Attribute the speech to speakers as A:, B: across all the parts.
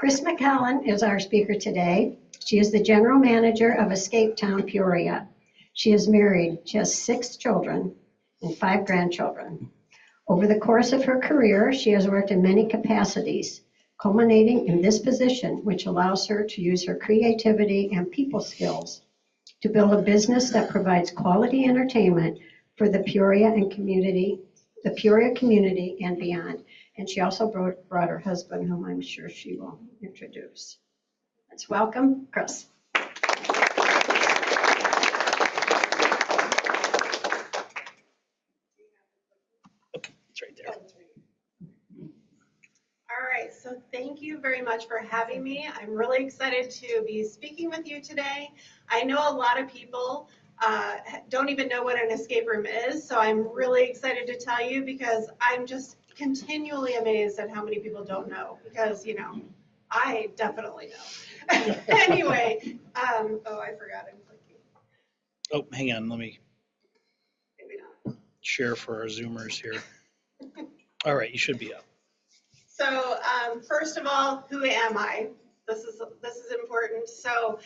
A: Kris McClelland is our speaker today. She is the general manager of Escapetown Peoria. She is married. She has 6 children and 5 grandchildren. Over the course of her career, she has worked in many capacities, culminating in this position, which allows her to use her creativity and people skills to build a business that provides quality entertainment for the Peoria community and beyond. And she also brought her husband, whom I'm sure she will introduce. Let's welcome Kris.
B: It's right there.
C: All right, so thank you very much for having me. I'm really excited to be speaking with you today. I know a lot of people don't even know what an escape room is, so I'm really excited to tell you because I'm just continually amazed at how many people don't know because, you know, I definitely know. Anyway, oh, I forgot I'm clicking.
B: Oh, hang on. Let me
C: Maybe not.
B: share for our Zoomers here. All right, you should be up.
C: So first of all, who am I? This is important. So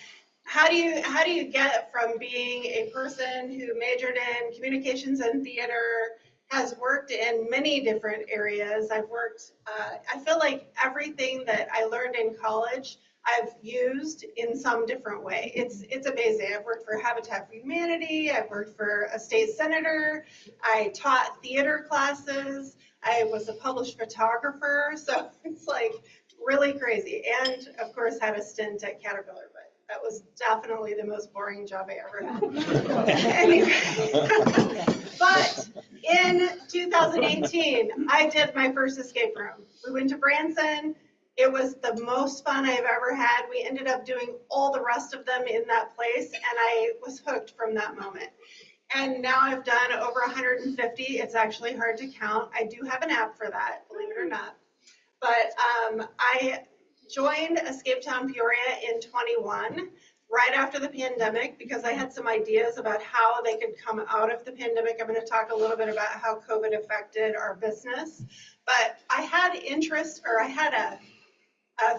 C: how do you get from being a person who majored in communications and theater, has worked in many different areas. I've worked, I feel like everything that I learned in college, I've used in some different way. It's amazing. I've worked for Habitat for Humanity. I've worked for a state senator. I taught theater classes. I was a published photographer. So it's like really crazy. And of course had a stint at Caterpillar, but that was definitely the most boring job I ever had. Anyway, but in 2018, I did my first escape room. We went to Branson. It was the most fun I've ever had. We ended up doing all the rest of them in that place, and I was hooked from that moment. And now I've done over 150. It's actually hard to count. I do have an app for that, believe it or not. But I joined Escapetown Peoria in 21, right after the pandemic, because I had some ideas about how they could come out of the pandemic. I'm going to talk a little bit about how COVID affected our business. But I had interest, or I had a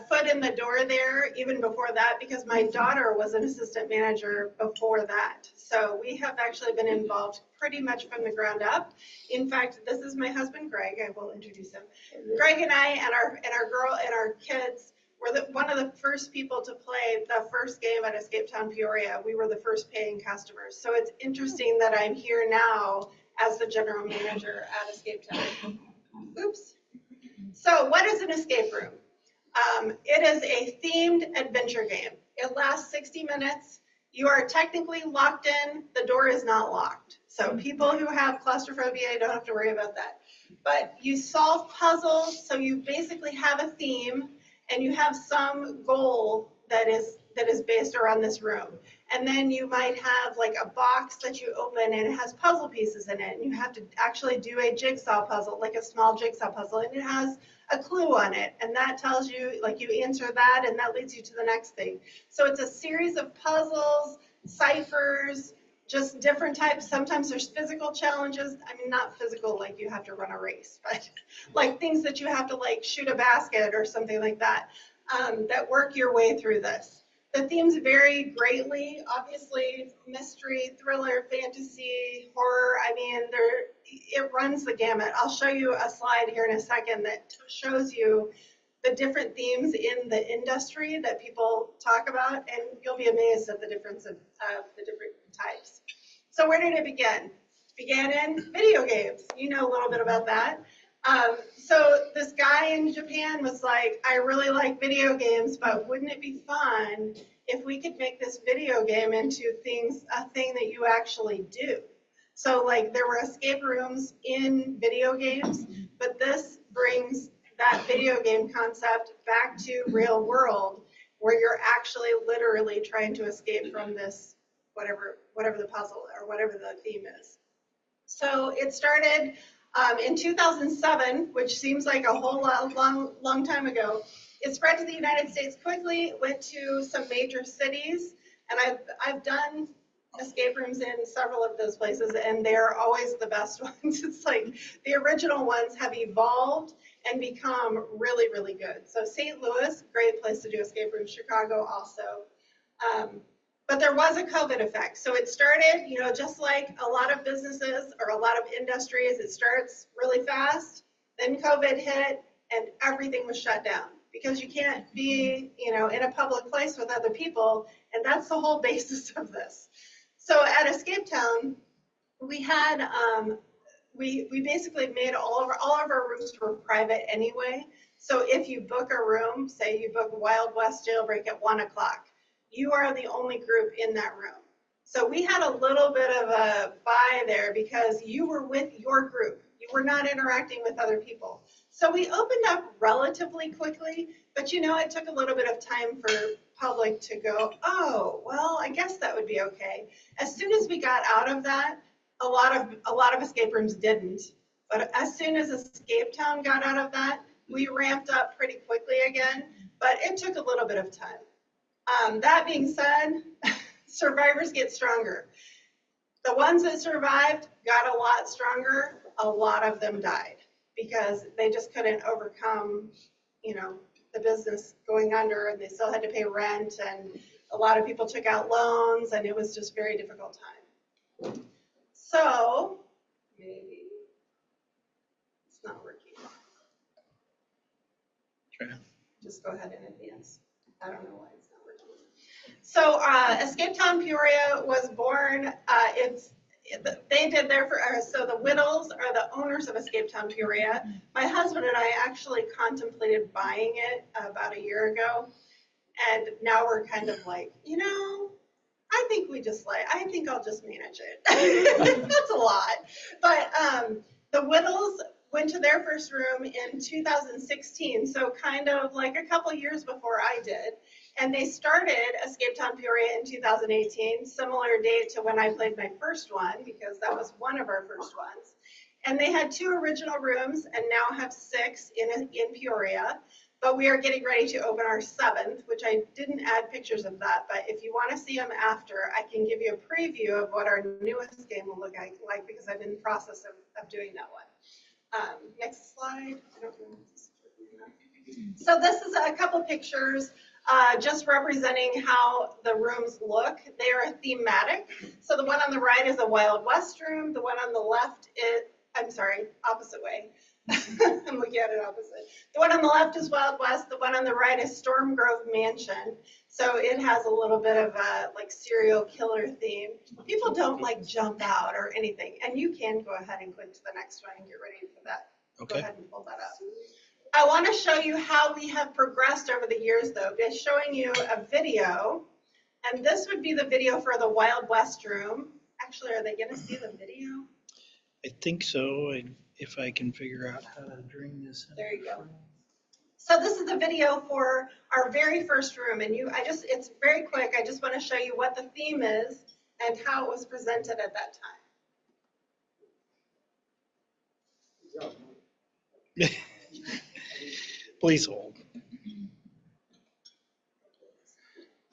C: foot in the door there even before that, because my daughter was an assistant manager before that. So we have actually been involved pretty much from the ground up. In fact, this is my husband, Greg. I will introduce him. Greg and I and our kids were one of the first people to play the first game at Escapetown Peoria. We were the first paying customers. So it's interesting that I'm here now as the general manager at Escapetown. Oops. So what is an escape room? It is a themed adventure game. It lasts 60 minutes. You are technically locked in. The door is not locked. So people who have claustrophobia don't have to worry about that. But you solve puzzles, so you basically have a theme, and you have some goal that is based around this room. And then you might have like a box that you open, and it has puzzle pieces in it. And you have to actually do a jigsaw puzzle, like a small jigsaw puzzle, and it has a clue on it, and that tells you, like, you answer that, and that leads you to the next thing. So it's a series of puzzles, ciphers, just different types. Sometimes there's physical challenges. I mean, not physical like you have to run a race, but like things that you have to like shoot a basket or something like that, that work your way through this. The themes vary greatly. Obviously, mystery, thriller, fantasy, horror. I mean, it runs the gamut. I'll show you a slide here in a second that shows you the different themes in the industry that people talk about, and you'll be amazed at the difference of the different types. So where did it begin? It began in video games. You know a little bit about that. So this guy in Japan was like, I really like video games, but wouldn't it be fun if we could make this video game into a thing that you actually do? So like there were escape rooms in video games, but this brings that video game concept back to real world, where you're actually literally trying to escape from this, whatever the puzzle or whatever the theme is. So it started in 2007, which seems like a whole long time ago. It spread to the United States quickly, went to some major cities, and I've done escape rooms in several of those places, and they're always the best ones. It's like the original ones have evolved and become really, really good. So St. Louis, great place to do escape rooms. Chicago also. But there was a COVID effect. So it started, just like a lot of businesses or a lot of industries, it starts really fast. Then COVID hit and everything was shut down because you can't be, in a public place with other people. And that's the whole basis of this. So at Escapetown, we had, we basically made all of our rooms were private anyway. So if you book a room, say you book Wild West Jailbreak at 1 o'clock, you are the only group in that room. So we had a little bit of a buy there because you were with your group. You were not interacting with other people. So we opened up relatively quickly, but it took a little bit of time for public to go, oh, well, I guess that would be okay. As soon as we got out of that, a lot of escape rooms didn't. But as soon as Escapetown got out of that, we ramped up pretty quickly again, but it took a little bit of time. That being said, survivors get stronger. The ones that survived got a lot stronger. A lot of them died because they just couldn't overcome, the business going under, and they still had to pay rent, and a lot of people took out loans, and it was just a very difficult time. So maybe it's not working.
B: Okay.
C: Just go ahead and advance. I don't know why it's not working. So Escapetown Peoria was born. They did their so the Whittles are the owners of Escapetown Peoria. My husband and I actually contemplated buying it about a year ago, and now we're kind of like, I think I'll just manage it. That's a lot, but the Whittles went to their first room in 2016, so kind of like a couple years before I did. And they started Escapetown Peoria in 2018, similar date to when I played my first one, because that was one of our first ones. And they had 2 original rooms and now have 6 in Peoria. But we are getting ready to open our 7th, which I didn't add pictures of that. But if you want to see them after, I can give you a preview of what our newest game will look like because I'm in the process of doing that one. Next slide. I don't know if this is working enough. So this is a couple pictures. Just representing how the rooms look. They are thematic. So the one on the right is a Wild West room. The one on the left is, opposite way. I'm looking at it opposite. The one on the left is Wild West. The one on the right is Storm Grove Mansion. So it has a little bit of a serial killer theme. People don't jump out or anything. And you can go ahead and click to the next one and get ready for that.
B: Okay.
C: Go ahead and pull that up. I want to show you how we have progressed over the years, though, by showing you a video. And this would be the video for the Wild West room. Actually, are they going to see the video?
B: I think so, if I can figure out how to bring this in.
C: There you go. So this is the video for our very first room. And it's very quick. I just want to show you what the theme is and how it was presented at that time.
B: Please hold.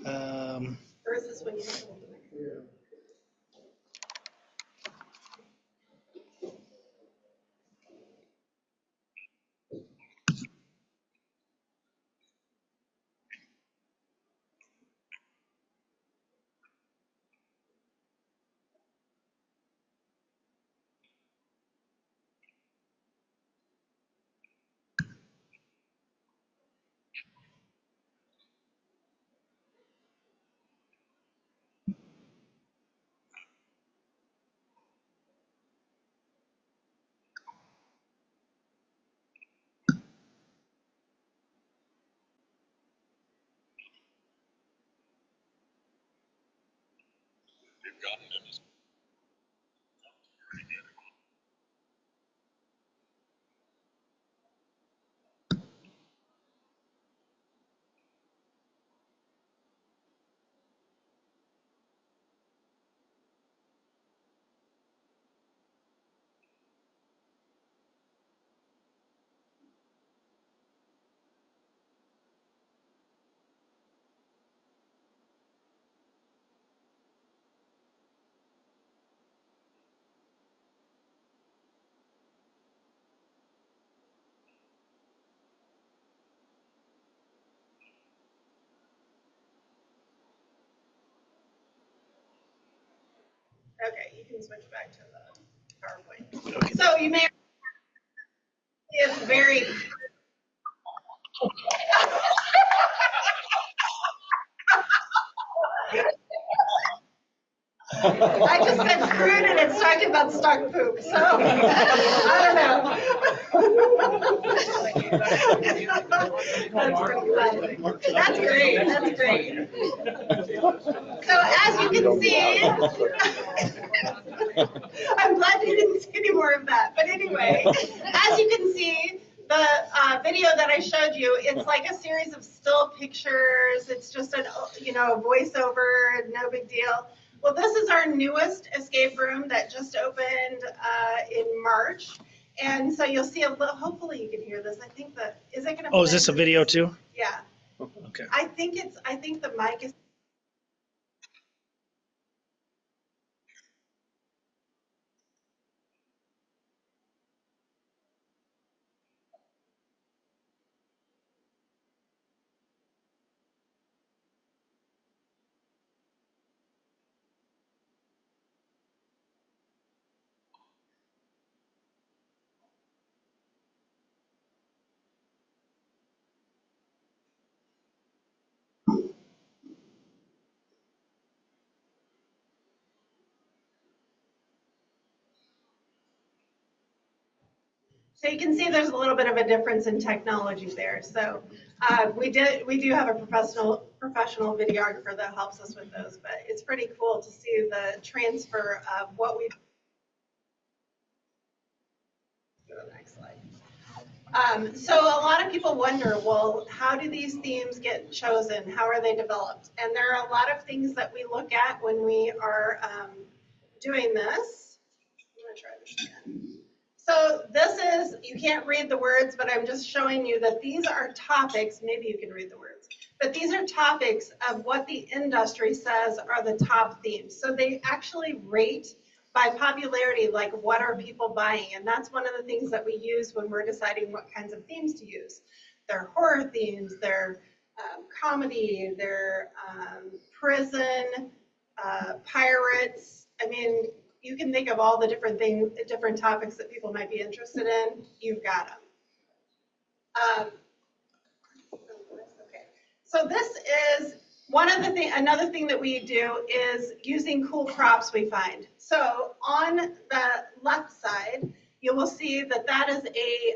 C: Or is this when you hold the microphone? Okay, you can switch back to the PowerPoint.
B: Okay.
C: So you may see it's very. I just said crude and it's talking about stock poop, so I don't know. That's pretty funny. That's great, that's great. So as you can see, I'm glad you didn't see any more of that. But anyway, as you can see, the video that I showed you, it's like a series of still pictures. It's just a voiceover, no big deal. Well, this is our newest escape room that just opened in March. And so you'll see a little, hopefully you can hear this. I think is it going to
B: Oh, is this a video too?
C: Yeah.
B: Okay.
C: I think the mic is. So you can see there's a little bit of a difference in technology there. So we do have a professional videographer that helps us with those, but it's pretty cool to see the transfer of what we. Go to the next slide. So a lot of people wonder, well, how do these themes get chosen? How are they developed? And there are a lot of things that we look at when we are doing this. I'm going to try this again. So this is, you can't read the words, but I'm just showing you that these are topics, maybe you can read the words, but these are topics of what the industry says are the top themes. So they actually rate by popularity, like what are people buying? And that's one of the things that we use when we're deciding what kinds of themes to use. They're horror themes, they're comedy, they're prison, pirates. I mean, you can think of all the different things, different topics that people might be interested in. You've got them. Okay. So this is one of the thing. Another thing that we do is using cool props we find. So on the left side, you will see that that is a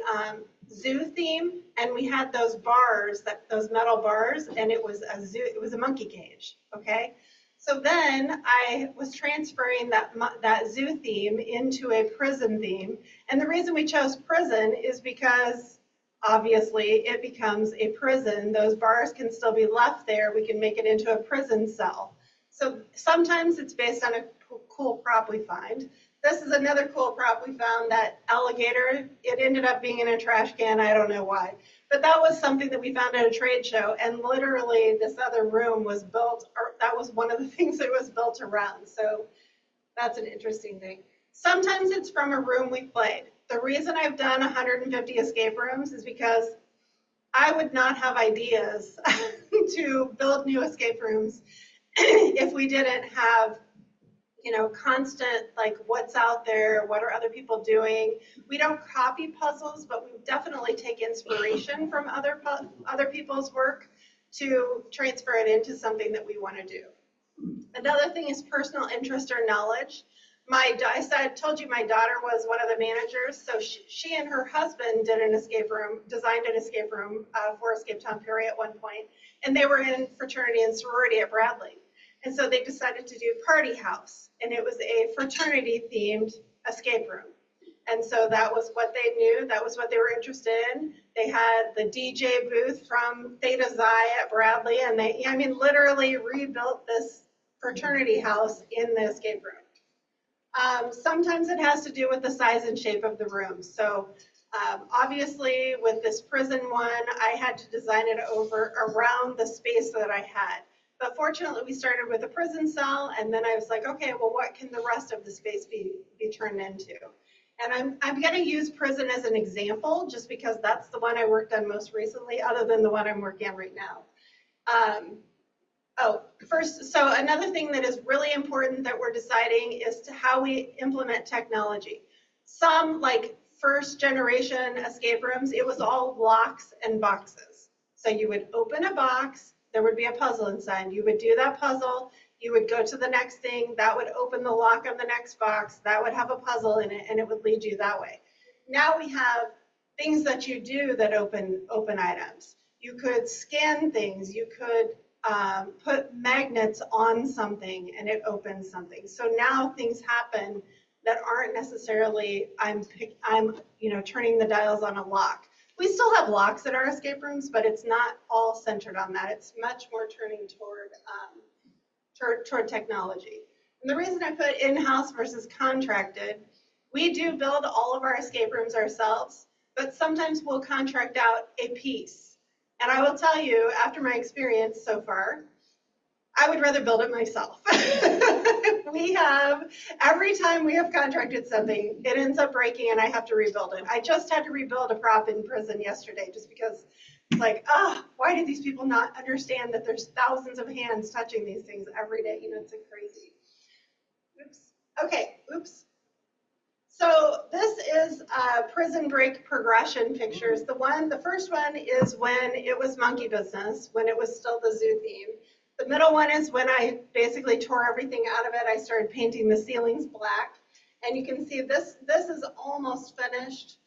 C: zoo theme, and we had those bars, those metal bars, and it was a zoo. It was a monkey cage. Okay. So then I was transferring that zoo theme into a prison theme. And the reason we chose prison is because obviously it becomes a prison. Those bars can still be left there. We can make it into a prison cell. So sometimes it's based on a cool prop we find. This is another cool prop we found, that alligator. It ended up being in a trash can. I don't know why. But that was something that we found at a trade show, and literally this other room was built, or that was one of the things that was built around. So that's an interesting thing. Sometimes it's from a room we played. The reason I've done 150 escape rooms is because I would not have ideas to build new escape rooms if we didn't have constant, like, what's out there, what are other people doing. We don't copy puzzles, but we definitely take inspiration from other people's work to transfer it into something that we want to do. Another thing is personal interest or knowledge. I told you my daughter was one of the managers, so she and her husband designed an escape room for Escapetown Peoria at one point, and they were in fraternity and sorority at Bradley. And so they decided to do Party House, and it was a fraternity-themed escape room. And so that was what they knew. That was what they were interested in. They had the DJ booth from Theta Xi at Bradley, and they, literally rebuilt this fraternity house in the escape room. Sometimes it has to do with the size and shape of the room. So obviously, with this prison one, I had to design it around the space that I had. But fortunately, we started with a prison cell, and then I was like, okay, well, what can the rest of the space be turned into? And I'm going to use prison as an example, just because that's the one I worked on most recently, other than the one I'm working on right now. Oh, first, so another thing that is really important that we're deciding is to how we implement technology. Some, like first generation escape rooms, it was all blocks and boxes. So you would open a box, there would be a puzzle inside. You would do that puzzle, you would go to the next thing, that would open the lock on the next box, that would have a puzzle in it, and it would lead you that way. Now we have things that you do that open items. You could scan things, you could put magnets on something and it opens something. So now things happen that aren't necessarily I'm turning the dials on a lock. We still have locks at our escape rooms, but it's not all centered on that. It's much more turning toward technology. And the reason I put in-house versus contracted, we do build all of our escape rooms ourselves, but sometimes we'll contract out a piece. And I will tell you, after my experience so far, I would rather build it myself. Every time we have contracted something, it ends up breaking and I have to rebuild it. I just had to rebuild a prop in prison yesterday just because it's like, why do these people not understand that there's thousands of hands touching these things every day? It's crazy. Oops. Okay, oops. So this is prison break progression pictures. The first one is when it was monkey business, when it was still the zoo theme. The middle one is when I basically tore everything out of it. I started painting the ceilings black. And you can see this is almost finished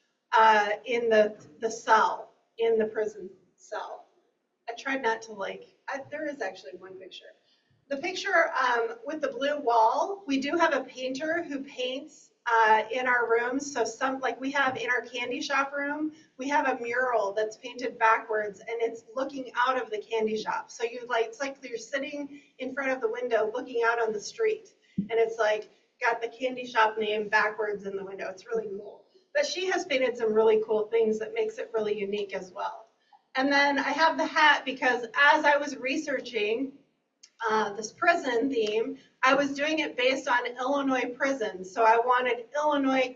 C: in the cell, in the prison cell. I tried not to there is actually one picture. The picture with the blue wall, we do have a painter who paints in our rooms. So we have in our candy shop room, we have a mural that's painted backwards and it's looking out of the candy shop. So it's like you're sitting in front of the window looking out on the street. And it's got the candy shop name backwards in the window. It's really cool. But she has painted some really cool things that makes it really unique as well. And then I have the hat because as I was researching this prison theme, I was doing it based on Illinois prisons. So I wanted Illinois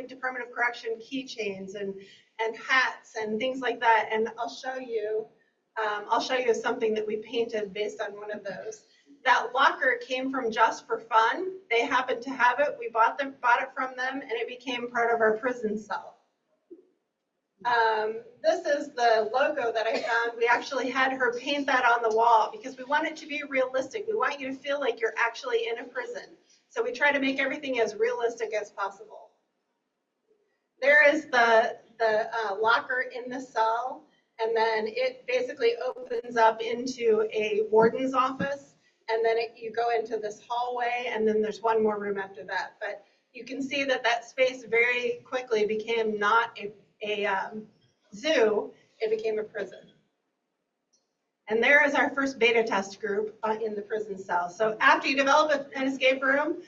C: Department of Correction keychains and hats and things like that. And I'll show you something that we painted based on one of those. That locker came from Just for Fun. They happened to have it. We bought it from them, and it became part of our prison cell. This is the logo that I found. We actually had her paint that on the wall because we want it to be realistic. We want you to feel like you're actually in a prison. So we try to make everything as realistic as possible. There is the locker in the cell, and then it basically opens up into a warden's office, and then you go into this hallway, and then there's one more room after that. But you can see that space very quickly became not a zoo, it became a prison. And there is our first beta test group in the prison cell. So after you develop an escape room,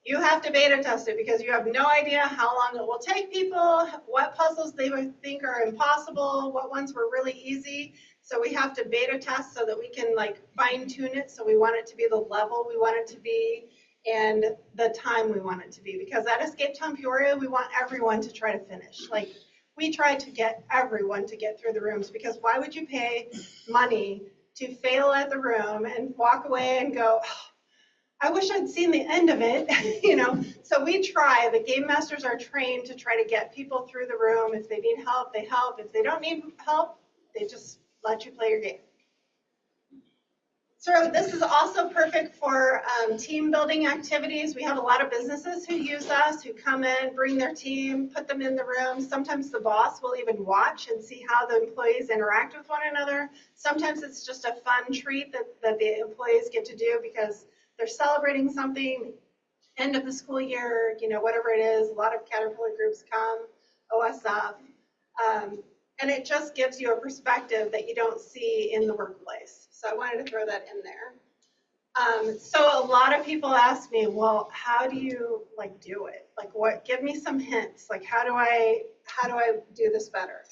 C: you have to beta test it because you have no idea how long it will take people, what puzzles they would think are impossible, what ones were really easy. So we have to beta test so that we can fine tune it. So we want it to be the level we want it to be and the time we want it to be. Because at Escapetown Peoria, we want everyone to try to finish. We try to get everyone to get through the rooms because why would you pay money to fail at the room and walk away and go, I wish I'd seen the end of it, So we try. The game masters are trained to try to get people through the room. If they need help, they help. If they don't need help, they just let you play your game. So this is also perfect for team building activities. We have a lot of businesses who use us, who come in, bring their team, put them in the room. Sometimes the boss will even watch and see how the employees interact with one another. Sometimes it's just a fun treat that the employees get to do because they're celebrating something, end of the school year, whatever it is. A lot of Caterpillar groups come, OSF. And it just gives you a perspective that you don't see in the workplace. So I wanted to throw that in there. So a lot of people ask me, well, how do you do it? Give me some hints. How do I do this better?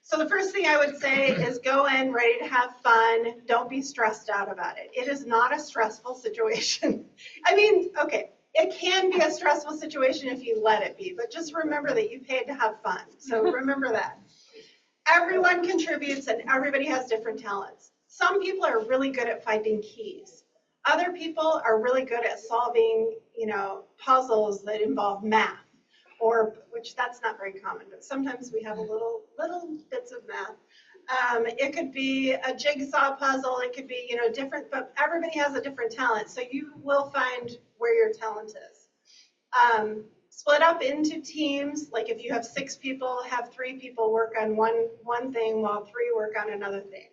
C: So the first thing I would say is go in ready to have fun. Don't be stressed out about it. It is not a stressful situation. I mean, okay, it can be a stressful situation if you let it be, but just remember that you paid to have fun. So remember that. Everyone contributes and everybody has different talents. some people are really good at finding keys. Other people are really good at solving, puzzles that involve math, or which that's not very common, but sometimes we have a little bits of math. It could be a jigsaw puzzle. It could be, different, but everybody has a different talent. So you will find where your talent is. Split up into teams. Like if you have 6 people, have 3 people work on one thing while 3 work on another thing.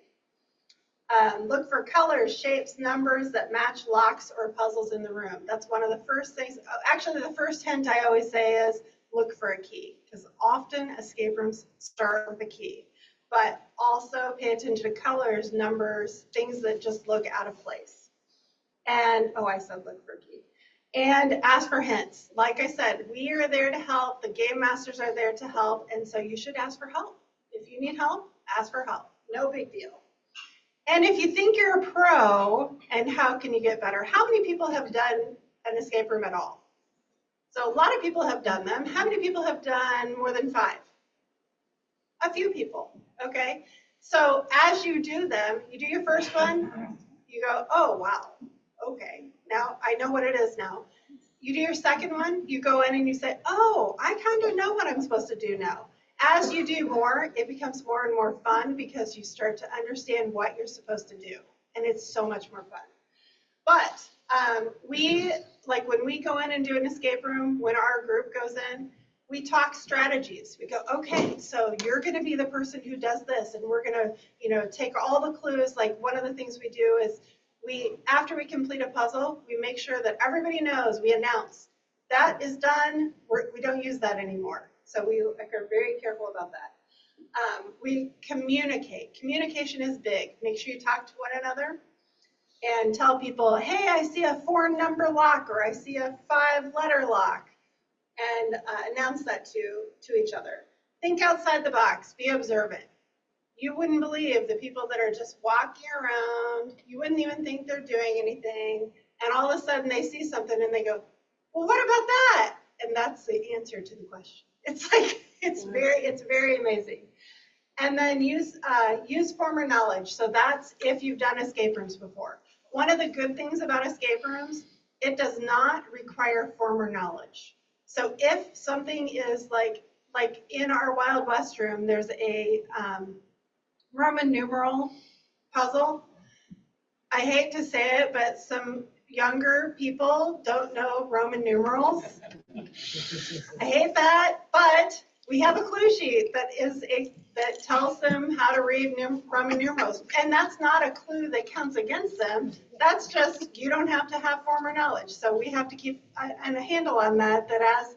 C: Look for colors, shapes, numbers that match locks or puzzles in the room. That's one of the first things. Actually, the first hint I always say is look for a key, because often escape rooms start with a key. But also pay attention to colors, numbers, things that just look out of place. And, I said look for a key. And ask for hints. Like I said, we are there to help. The game masters are there to help. And so you should ask for help. If you need help, ask for help. No big deal. And if you think you're a pro, and how can you get better? How many people have done an escape room at all? So a lot of people have done them. How many people have done more than 5? A few people, okay? So as you do them, you do your first one, you go, oh, wow, okay. Now I know what it is now. You do your second one, you go in and you say, oh, I kind of know what I'm supposed to do now. As you do more, it becomes more and more fun because you start to understand what you're supposed to do. And it's so much more fun. But when we go in and do an escape room, when our group goes in, we talk strategies. We go, okay, so you're going to be the person who does this, and we're going to, take all the clues. Like one of the things we do is after we complete a puzzle, we make sure that everybody knows. We announce that is done. We don't use that anymore. So we are very careful about that. We communicate. Communication is big. Make sure you talk to one another and tell people, hey, I see a 4-number lock, or I see a 5-letter lock. And announce that to each other. Think outside the box. Be observant. You wouldn't believe the people that are just walking around. You wouldn't even think they're doing anything. And all of a sudden they see something and they go, well, what about that? And that's the answer to the question. It's like, it's very amazing. And then use former knowledge. So that's if you've done escape rooms before. One of the good things about escape rooms, it does not require former knowledge. So if something is like in our Wild West room, there's a Roman numeral puzzle. I hate to say it, but some younger people don't know Roman numerals. I hate that, but we have a clue sheet that tells them how to read Roman numerals. And that's not a clue that counts against them. That's just, you don't have to have former knowledge. So we have to keep a handle on that as,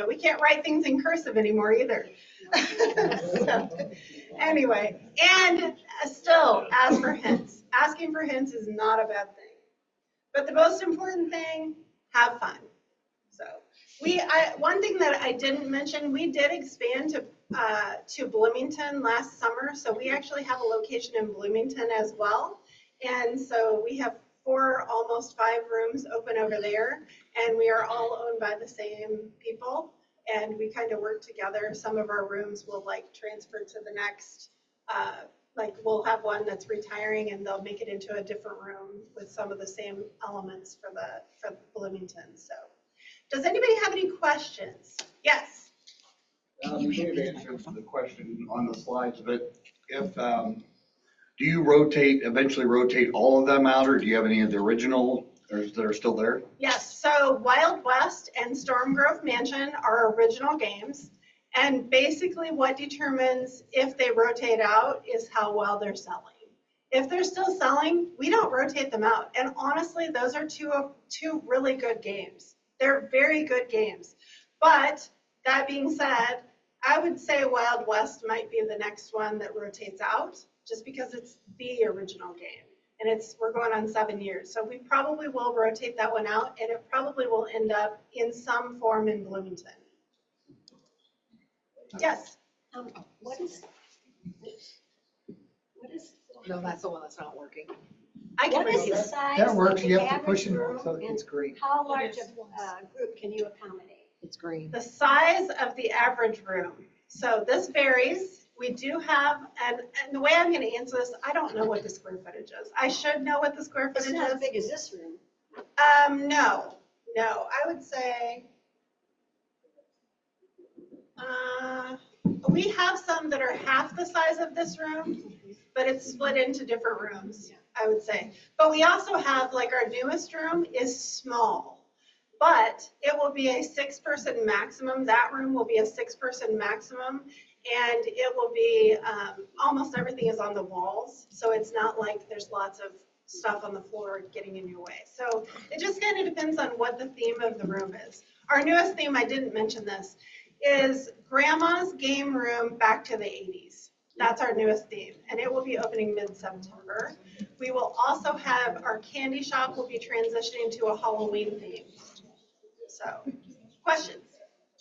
C: we can't write things in cursive anymore either. So, anyway, and still ask for hints. Asking for hints is not a bad thing. But the most important thing, have fun. So one thing that I didn't mention, we did expand to Bloomington last summer. So we actually have a location in Bloomington as well. And so we have 4, almost 5 rooms open over there. And we are all owned by the same people. And we kind of work together. Some of our rooms will transfer to the next, we'll have one that's retiring and they'll make it into a different room with some of the same elements for Bloomington. So does anybody have any questions? Yes.
D: You may have answered the question on the slides, but if, do you eventually rotate all of them out, or do you have any of the original that are still there?
C: Yes, so Wild West and Storm Grove Mansion are original games. And basically what determines if they rotate out is how well they're selling. If they're still selling, we don't rotate them out. And honestly, those are two really good games. They're very good games. But that being said, I would say Wild West might be the next one that rotates out, just because it's the original game. And we're going on 7 years. So we probably will rotate that one out, and it probably will end up in some form in Bloomington. Yes.
A: What is?
E: No, that's the one that's not working.
C: I can
A: What is
C: repeat
A: the
C: it.
A: size
F: That
A: of
F: works, you
A: the
F: have to push
A: average
F: it
A: room,
F: so it's
A: and
F: green.
A: how large a group can you accommodate?
E: It's green.
C: The size of the average room. So this varies. We do have, and the way I'm gonna answer this, I don't know what the square footage is. I should know what the square
A: It's
C: footage
A: not as
C: is.
A: big as this room.
C: No, I would say, we have some that are half the size of this room, but it's split into different rooms, I would say. But we also have, like, our newest room is small, but it will be a 6-person maximum. That room will be a 6-person maximum, and it will be, almost everything is on the walls, so it's not like there's lots of stuff on the floor getting in your way. So it just kind of depends on what the theme of the room is. Our newest theme, I didn't mention this, is Grandma's Game Room Back to the 80s. That's our newest theme, and it will be opening mid-September. We will also have, our candy shop will be transitioning to a Halloween theme. So, questions?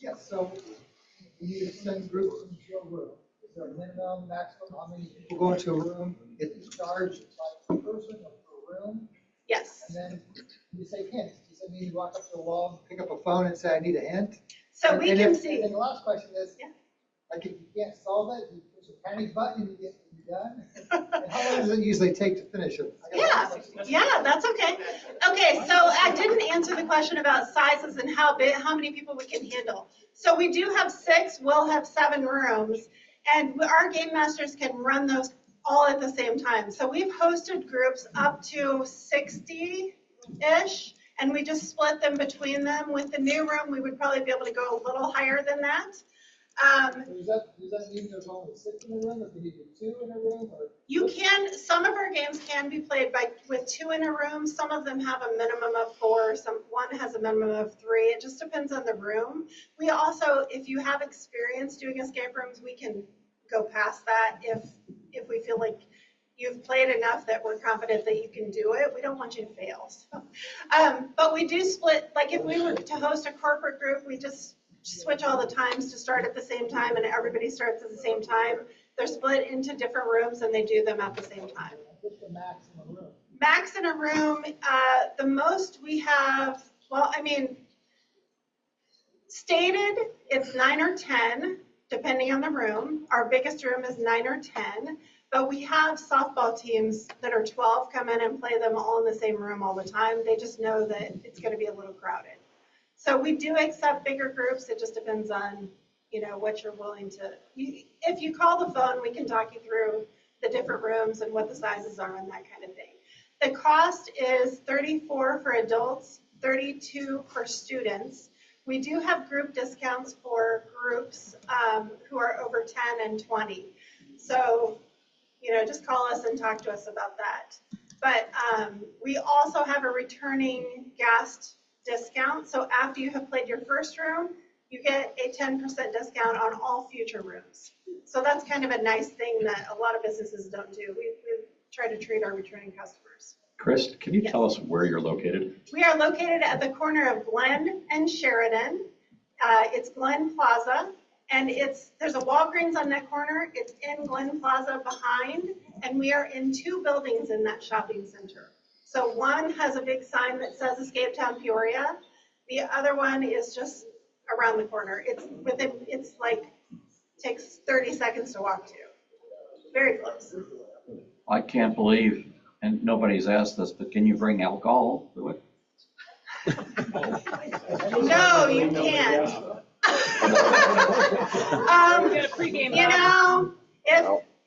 F: Yes, so you send groups into a room. Is there a minimum, maximum, how many people go into a room? Is it charged by per person or per room?
C: Yes.
F: And then you say hints. Does that mean you walk up to the wall, pick up a phone and say, I need a hint?
C: So we
F: And
C: can
F: if-
C: see.
F: And the last question is,
C: Yeah.
F: like if you can't solve it, you push a panic button and you're done? And how long does it usually take to finish it? I got a lot of questions.
C: Yeah, that's okay. Okay, so I didn't answer the question about sizes and how many people we can handle. So we do have 6, we'll have 7 rooms, and our game masters can run those all at the same time. So we've hosted groups up to 60-ish, and we just split them between them. With the new room, we would probably be able to go a little higher than that.
F: Does that mean there's only 6 in a room, or can you do 2 in a room, or?
C: You can, some of our games can be played with 2 in a room. Some of them have a minimum of 4, one has a minimum of 3. It just depends on the room. We also, if you have experience doing escape rooms, we can go past that if we feel like you've played enough that we're confident that you can do it. We don't want you to fail. So, but we do split, like if we were to host a corporate group, we just switch all the times to start at the same time, and everybody starts at the same time. They're split into different rooms and they do them at the same time.
F: What's the maximum room?
C: Max in a room, the most we have, well, I mean, stated it's 9 or 10, depending on the room. Our biggest room is 9 or 10, but we have softball teams that are 12 come in and play them all in the same room all the time. They just know that it's going to be a little crowded. So we do accept bigger groups. It just depends on, what you're willing to. If you call the phone, we can talk you through the different rooms and what the sizes are and that kind of thing. The cost is $34 for adults, $32 for students. We do have group discounts for groups who are over 10 and 20. So, just call us and talk to us about that. But we also have a returning guest discount. So after you have played your first room, you get a 10% discount on all future rooms. So that's kind of a nice thing that a lot of businesses don't do. We try to treat our returning customers.
G: Chris, can you
C: Yes.
G: tell us where you're located?
C: We are located at the corner of Glen and Sheridan. It's Glen Plaza, and there's a Walgreens on that corner. It's in Glen Plaza behind, and we are in 2 buildings in that shopping center. So one has a big sign that says Escapetown Peoria. The other one is just around the corner. Takes 30 seconds to walk to. Very close.
G: I can't believe, and nobody's asked this, but can you bring alcohol to it?
C: No, you can't.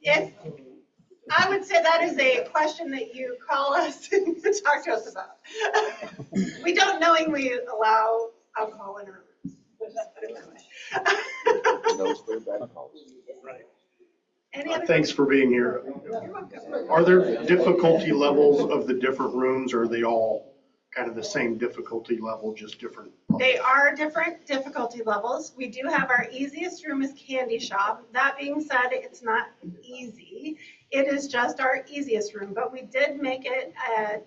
C: If I would say that is a question that you call us and talk to us about. We don't knowingly allow alcohol in our rooms.
B: Right.
C: Any other?
H: Thanks for being here.
C: You're welcome.
H: Are there difficulty levels of the different rooms, or are they all kind of the same difficulty level, just different?
C: They are different difficulty levels. We do have our easiest room is Candy Shop. That being said, it's not easy. It is just our easiest room, but we did make it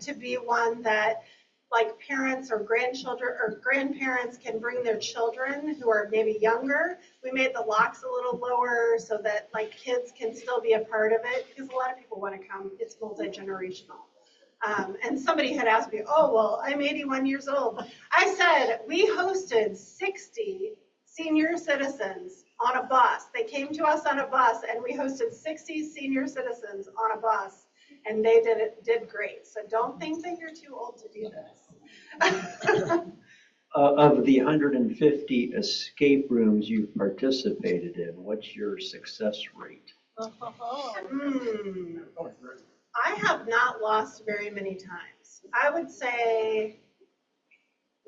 C: to be one that like parents or grandchildren or grandparents can bring their children who are maybe younger. We made the locks a little lower so that like kids can still be a part of it, because a lot of people want to come. It's multi-generational. And somebody had asked me, oh, well, I'm 81 years old. I said, we hosted 60 senior citizens on a bus. They came to us on a bus and we hosted 60 senior citizens on a bus and they did great. So don't think that you're too old to do this.
I: Of the 150 escape rooms you've participated in, what's your success rate?
C: I have not lost very many times. I would say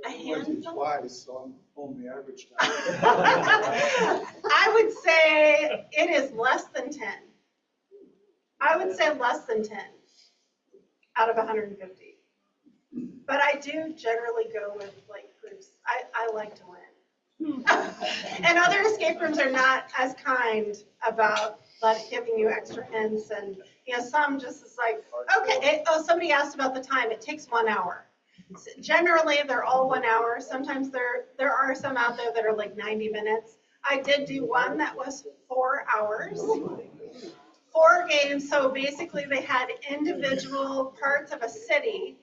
C: a handful.
F: Twice, so I'm on the average time.
C: I would say it is less than 10. I would say less than 10 out of 150. But I do generally go with like groups. I like to win. And other escape rooms are not as kind about giving you extra hints, and some just is like, okay, somebody asked about the time. It takes 1 hour. Generally, they're all 1 hour. Sometimes there are some out there that are like 90 minutes. I did do one that was 4 hours. 4 games. So basically, they had individual parts of a city,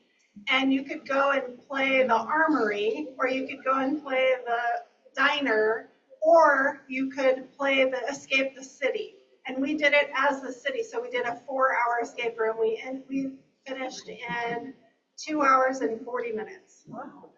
C: and you could go and play the armory, or you could go and play the diner, or you could play the escape the city. And we did it as the city. So we did a 4-hour escape room. We finished in 2 hours and 40 minutes.
E: Wow.